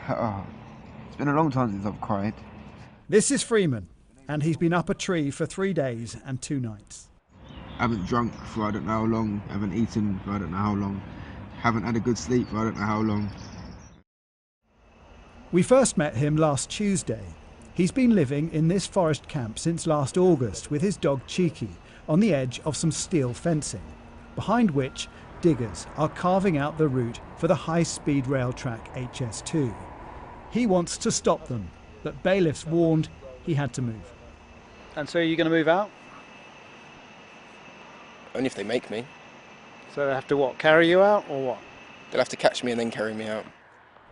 Oh, it's been a long time since I've cried. This is Freeman, and he's been up a tree for 3 days and 2 nights. I haven't drunk for I don't know how long, haven't eaten for I don't know how long, haven't had a good sleep for I don't know how long. We first met him last Tuesday. He's been living in this forest camp since last August with his dog Cheeky on the edge of some steel fencing, behind which diggers are carving out the route for the high-speed rail track HS2. He wants to stop them, but bailiffs warned he had to move. And so are you going to move out? Only if they make me. So they have to what, carry you out or what? They'll have to catch me and then carry me out.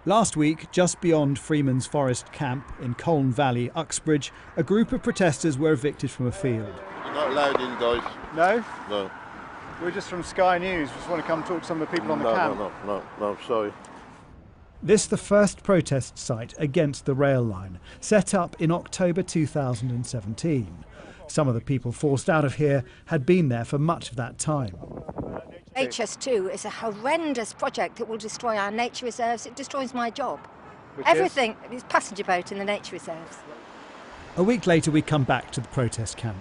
Last week, just beyond Freeman's Forest camp in Colne Valley, Uxbridge, a group of protesters were evicted from a field. You're not allowed in, guys. No? No. We're just from Sky News. We just want to come talk to some of the people on the camp. No, sorry. This the first protest site against the rail line, set up in October 2017. Some of the people forced out of here had been there for much of that time. HS2 is a horrendous project that will destroy our nature reserves. It destroys my job. Which Everything is passenger boat in the nature reserves. A week later, we come back to the protest camp.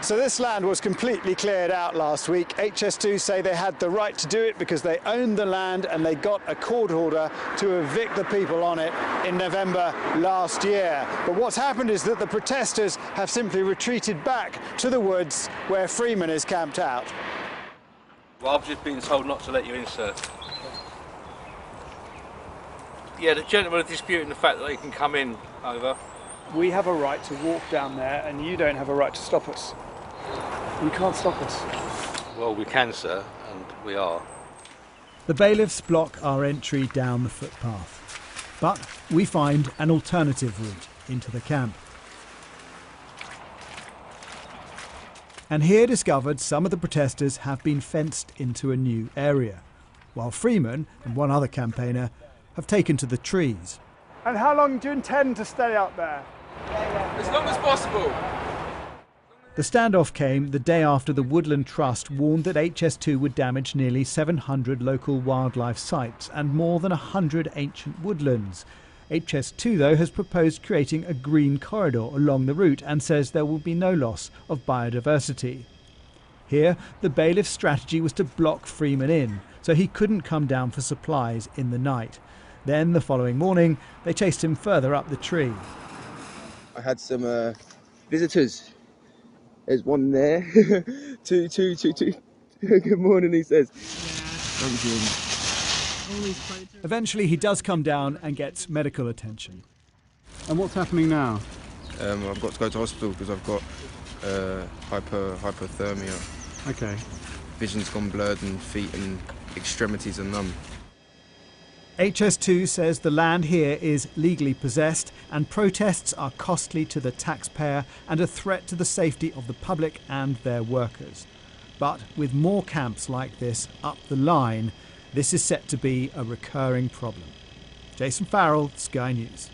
So this land was completely cleared out last week. HS2 say they had the right to do it because they owned the land and they got a court order to evict the people on it in November last year. But what's happened is that the protesters have simply retreated back to the woods where Freeman is camped out. Well, I've just been told not to let you in, sir. Yeah, the gentlemen are disputing the fact that they can come in, over. We have a right to walk down there and you don't have a right to stop us. You can't stop us. Well, we can, sir, and we are. The bailiffs block our entry down the footpath, but we find an alternative route into the camp. And here discovered some of the protesters have been fenced into a new area, while Freeman and one other campaigner have taken to the trees. And how long do you intend to stay up there? As long as possible. The standoff came the day after the Woodland Trust warned that HS2 would damage nearly 700 local wildlife sites and more than 100 ancient woodlands. HS2, though, has proposed creating a green corridor along the route and says there will be no loss of biodiversity. Here, the bailiff's strategy was to block Freeman in, so he couldn't come down for supplies in the night. Then, the following morning, they chased him further up the tree. I had some visitors. There's one there. two. Good morning, he says. Thank you. Eventually, he does come down and gets medical attention. And what's happening now? I've got to go to hospital because I've got hypothermia. Okay. Vision's gone blurred and feet and extremities are numb. HS2 says the land here is legally possessed and protests are costly to the taxpayer and a threat to the safety of the public and their workers. But with more camps like this up the line, this is set to be a recurring problem. Jason Farrell, Sky News.